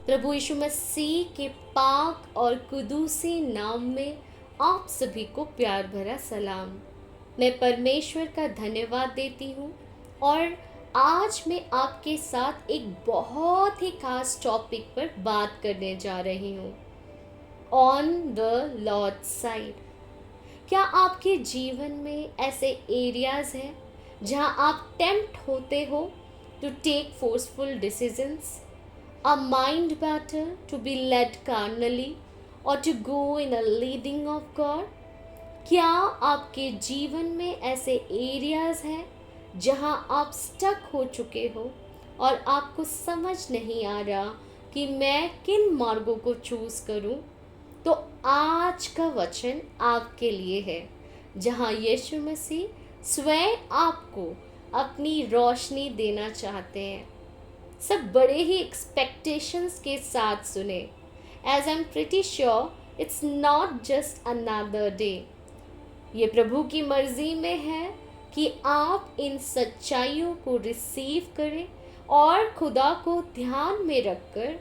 प्रभु यीशु मसीह के पाक और कुदूसी नाम में आप सभी को प्यार भरा सलाम। मैं परमेश्वर का धन्यवाद देती हूँ और आज मैं आपके साथ एक बहुत ही खास टॉपिक पर बात करने जा रही हूँ। On the Lord side. क्या आपके जीवन में ऐसे एरियाज हैं जहाँ आप टेम्प्ट होते हो to take forceful decisions, a mind battle to be led carnally or to go in a leading of God? क्या आपके जीवन में ऐसे एरियाज हैं जहां आप स्टक हो चुके हो और आपको समझ नहीं आ रहा कि मैं किन मार्गों को चूज करूं? तो आज का वचन आपके लिए है, जहां यीशु मसीह स्वयं आपको अपनी रोशनी देना चाहते हैं। सब बड़े ही एक्सपेक्टेशंस के साथ सुने, as I am pretty sure it's not just another day. ये प्रभु की मर्जी में है कि आप इन सच्चाइयों को रिसीव करें और खुदा को ध्यान में रखकर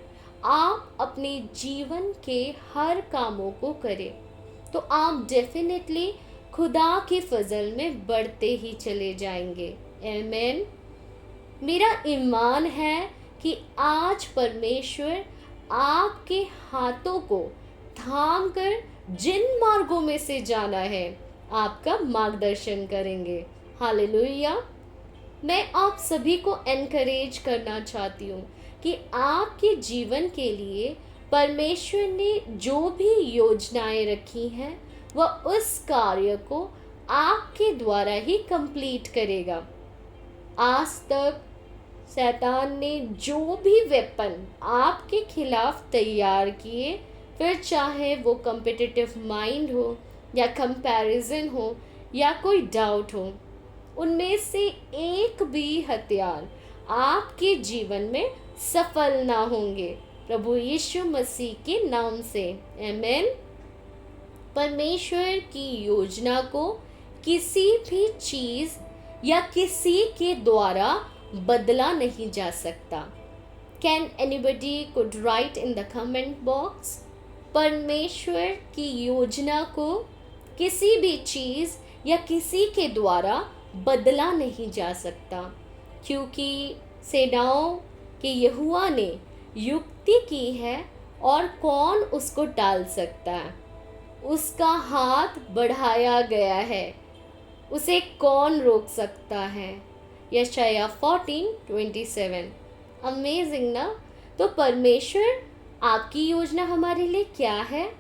आप अपने जीवन के हर कामों को करें, तो आप डेफिनेटली खुदा के फजल में बढ़ते ही चले जाएंगे। आमीन। मेरा ईमान है कि आज परमेश्वर आपके हाथों को थाम कर जिन मार्गों में से जाना है आपका मार्गदर्शन करेंगे। हालेलुया। मैं आप सभी को एनकरेज करना चाहती हूँ कि आपके जीवन के लिए परमेश्वर ने जो भी योजनाएं रखी हैं वह उस कार्य को आपके द्वारा ही कंप्लीट करेगा। आज तक शैतान ने जो भी वेपन आपके खिलाफ तैयार किए, फिर चाहे वो कम्पिटिटिव माइंड हो या कंपैरिजन हो या कोई डाउट हो, उनमें से एक भी हथियार आपके जीवन में सफल ना होंगे, प्रभु यीशु मसीह के नाम से। आमीन। परमेश्वर की योजना को किसी भी चीज़ या किसी के द्वारा बदला नहीं जा सकता। Can anybody could write in the comment box, परमेश्वर की योजना को किसी भी चीज़ या किसी के द्वारा बदला नहीं जा सकता, क्योंकि सेनाओं के यहोवा ने युक्ति की है और कौन उसको टाल सकता है। उसका हाथ बढ़ाया गया है, उसे कौन रोक सकता है। यशाया 14:27। अमेजिंग ना। तो परमेश्वर आपकी योजना हमारे लिए क्या है?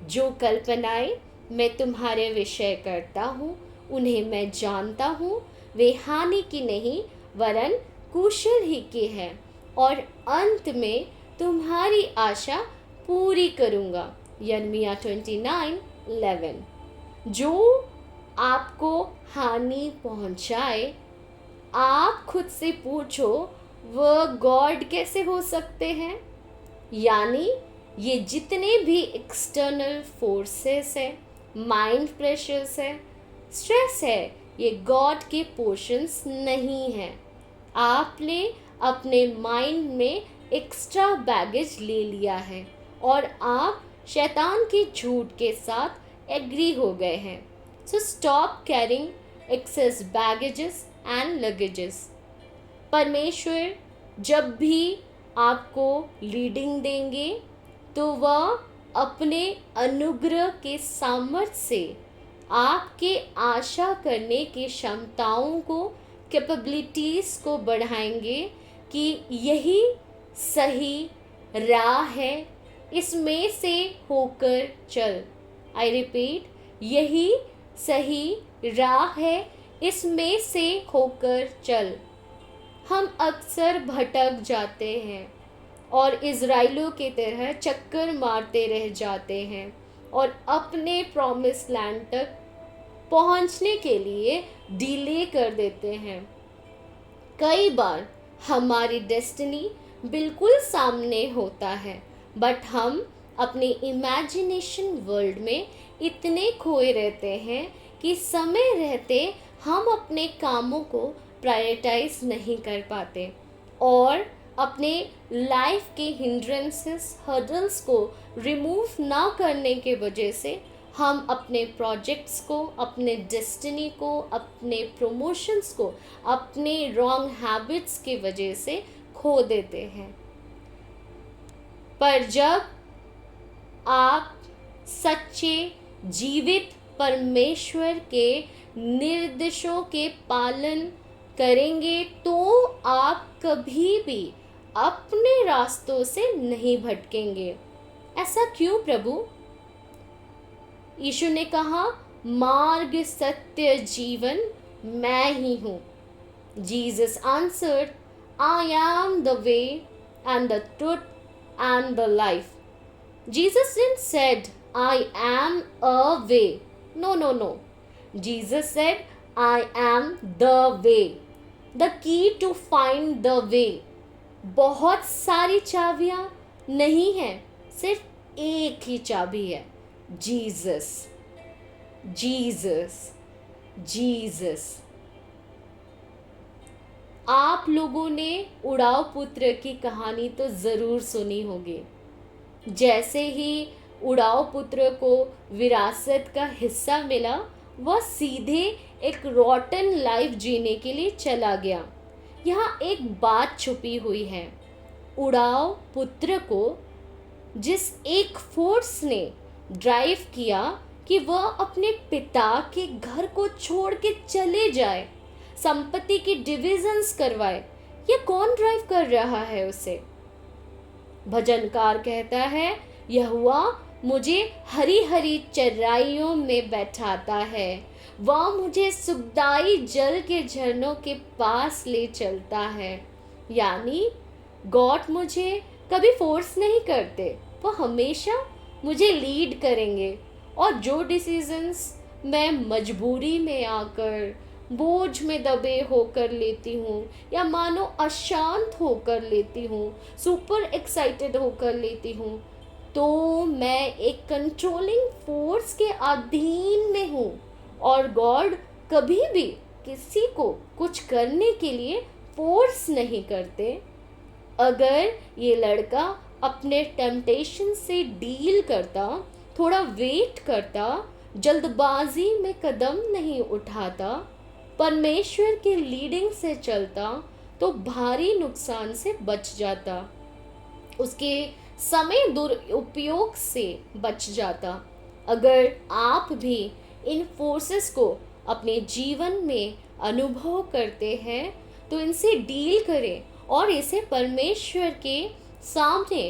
जो कल्पनाएं मैं तुम्हारे विषय करता हूँ उन्हें मैं जानता हूँ, वे हानि की नहीं वरन कुशल ही की है, और अंत में तुम्हारी आशा पूरी करूँगा। यिर्मयाह 29:11। जो आपको हानि पहुंचाए, आप खुद से पूछो वह गॉड कैसे हो सकते हैं। यानी ये जितने भी एक्सटर्नल फोर्सेस है, माइंड प्रेशर्स है, स्ट्रेस है, ये गॉड के पोर्शंस नहीं है। आपने अपने माइंड में एक्स्ट्रा बैगेज ले लिया है और आप शैतान के झूठ के साथ एग्री हो गए हैं। So stop carrying excess baggages and luggages. परमेश्वर जब भी आपको लीडिंग देंगे तो वह अपने अनुग्रह के सामर्थ्य से आपके आशा करने की क्षमताओं को, कैपेबिलिटीज़ को बढ़ाएंगे कि यही सही राह है, इसमें से होकर चल। आई रिपीट, यही सही राह है, इसमें से होकर चल। हम अक्सर भटक जाते हैं और इज़राइलियों की तरह चक्कर मारते रह जाते हैं और अपने प्रॉमिस लैंड तक पहुंचने के लिए डिले कर देते हैं। कई बार हमारी डेस्टिनी बिल्कुल सामने होता है, बट हम अपने इमेजिनेशन वर्ल्ड में इतने खोए रहते हैं कि समय रहते हम अपने कामों को प्रायोरिटाइज नहीं कर पाते और अपने लाइफ के हिंड्रेंसेस हर्डल्स को रिमूव ना करने के वजह से हम अपने प्रोजेक्ट्स को, अपने डेस्टिनी को, अपने प्रमोशंस को, अपने रॉन्ग हैबिट्स की वजह से खो देते हैं। पर जब आप सच्चे जीवित परमेश्वर के निर्देशों के पालन करेंगे तो आप कभी भी अपने रास्तों से नहीं भटकेंगे। ऐसा क्यों प्रभु? यीशु ने कहा, मार्ग, सत्य, जीवन मैं ही हूँ। Jesus answered, I am the way and the truth and the life. Jesus didn't said, I am a way. No, no, no. Jesus said, I am the way. The key to find the way. बहुत सारी चाबियाँ नहीं हैं, सिर्फ एक ही चाबी है, Jesus, Jesus, Jesus. आप लोगों ने उड़ाव पुत्र की कहानी तो ज़रूर सुनी होगी। जैसे ही उड़ाव पुत्र को विरासत का हिस्सा मिला, वह सीधे एक रॉटन लाइफ जीने के लिए चला गया। यहाँ एक बात छुपी हुई है। उड़ाव पुत्र को जिस एक फोर्स ने ड्राइव किया कि वह अपने पिता के घर को छोड़ के चले जाए, संपत्ति की डिविजन्स करवाए, ये कौन ड्राइव कर रहा है उसे? भजनकार कहता है, यहोवा मुझे हरी हरी चराइयों में बैठाता है, वह मुझे सुखदाई जल के झरनों के पास ले चलता है। यानी गॉड मुझे कभी फोर्स नहीं करते, वह हमेशा मुझे लीड करेंगे। और जो डिसीजंस मैं मजबूरी में आकर, बोझ में दबे होकर लेती हूँ, या मानो अशांत होकर लेती हूँ, सुपर एक्साइटेड होकर लेती हूँ, तो मैं एक कंट्रोलिंग फोर्स के अधीन में हूँ। और गॉड कभी भी किसी को कुछ करने के लिए फोर्स नहीं करते। अगर ये लड़का अपने टेम्पटेशन से डील करता, थोड़ा वेट करता, जल्दबाजी में कदम नहीं उठाता, परमेश्वर के लीडिंग से चलता, तो भारी नुकसान से बच जाता, उसके समय दुरुपयोग से बच जाता। अगर आप भी इन फोर्सेस को अपने जीवन में अनुभव करते हैं तो इनसे डील करें और इसे परमेश्वर के सामने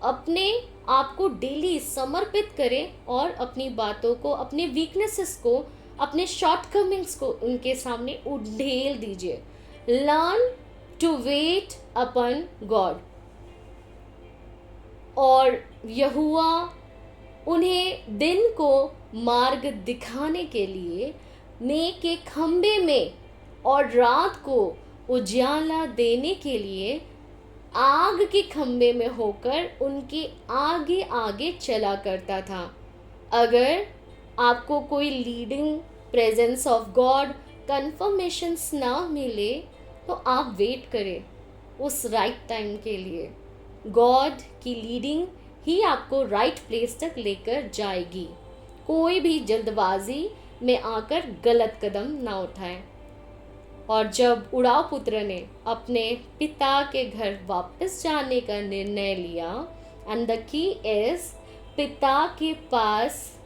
अपने आप को डेली समर्पित करें और अपनी बातों को, अपने वीकनेसेस को, अपने शॉर्टकमिंग्स को उनके सामने उड़ेल दीजिए। Learn to wait upon God. और यहोवा उन्हें दिन को मार्ग दिखाने के लिए मेघ के खंबे में और रात को उजाला देने के लिए आग के खंबे में होकर उनके आगे आगे चला करता था। अगर आपको कोई leading presence of God conformations ना मिले तो आप वेट करें उस राइट टाइम के लिए। गॉड की लीडिंग ही आपको राइट प्लेस तक लेकर जाएगी। कोई भी जल्दबाजी में आकर गलत कदम ना उठाए। और जब उड़ाव पुत्र ने अपने पिता के घर वापस जाने का निर्णय लिया, एंड द की इज, पिता के पास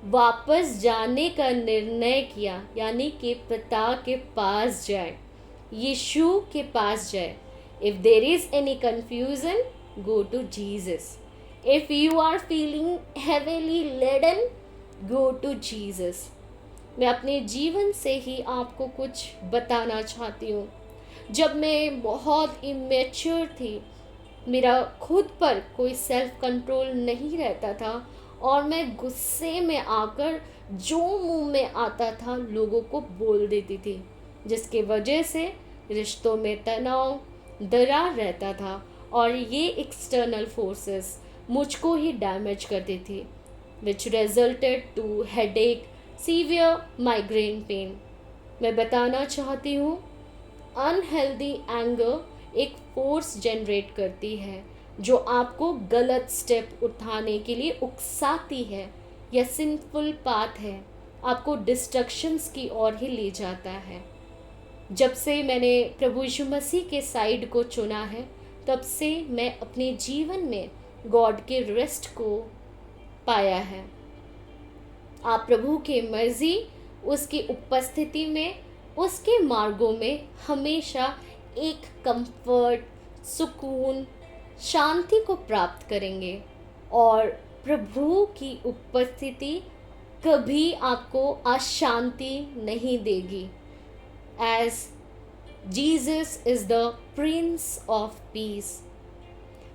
वापस जाने का निर्णय किया, यानी कि पिता के पास जाए, यीशु के पास जाए। If there is any confusion, go to Jesus. If you are feeling heavily laden, go to Jesus. मैं अपने जीवन से ही आपको कुछ बताना चाहती हूँ। जब मैं बहुत इमेच्योर थी, मेरा खुद पर कोई सेल्फ कंट्रोल नहीं रहता था और मैं गुस्से में आकर जो मुंह में आता था लोगों को बोल देती थी, जिसके वजह से रिश्तों में तनाव, दरार रहता था और ये एक्सटर्नल फोर्सेस मुझको ही डैमेज करती थी, which resulted to headache, severe migraine pain. मैं बताना चाहती हूँ, अनहेल्दी एंगर एक फोर्स जनरेट करती है जो आपको गलत स्टेप उठाने के लिए उकसाती है, या सिंफुल पाथ है, आपको डिस्ट्रक्शंस की ओर ही ले जाता है। जब से मैंने प्रभु यीशु मसीह के साइड को चुना है, तब से मैं अपने जीवन में गॉड के रेस्ट को पाया है। आप प्रभु की मर्जी, उसकी उपस्थिति में, उसके मार्गों में हमेशा एक कंफर्ट, सुकून, शांति को प्राप्त करेंगे, और प्रभु की उपस्थिति कभी आपको अशांति नहीं देगी। As Jesus is the prince of peace,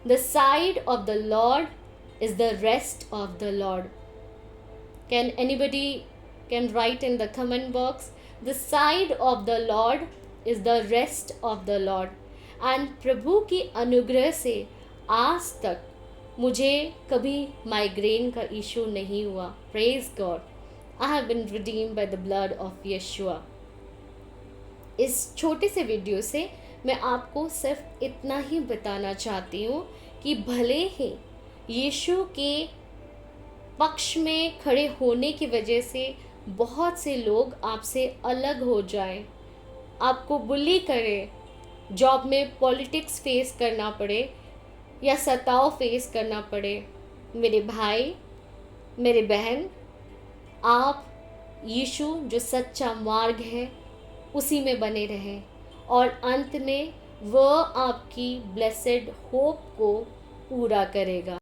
the side of the Lord is the rest of the Lord. Can anybody can write in the comment box, the side of the Lord is the rest of the Lord। and प्रभु की अनुग्रह से आज तक मुझे कभी migraine का issue नहीं हुआ। Praise God, I have been redeemed by the blood of Yeshua. इस छोटे से वीडियो से मैं आपको सिर्फ इतना ही बताना चाहती हूँ कि भले ही यीशु के पक्ष में खड़े होने की वजह से बहुत से लोग आपसे अलग हो जाएं, आपको बुली करें, जॉब में पॉलिटिक्स फेस करना पड़े या सताव फेस करना पड़े, मेरे भाई, मेरे बहन, आप यीशु जो सच्चा मार्ग है उसी में बने रहें, और अंत में वह आपकी ब्लेसेड होप को पूरा करेगा।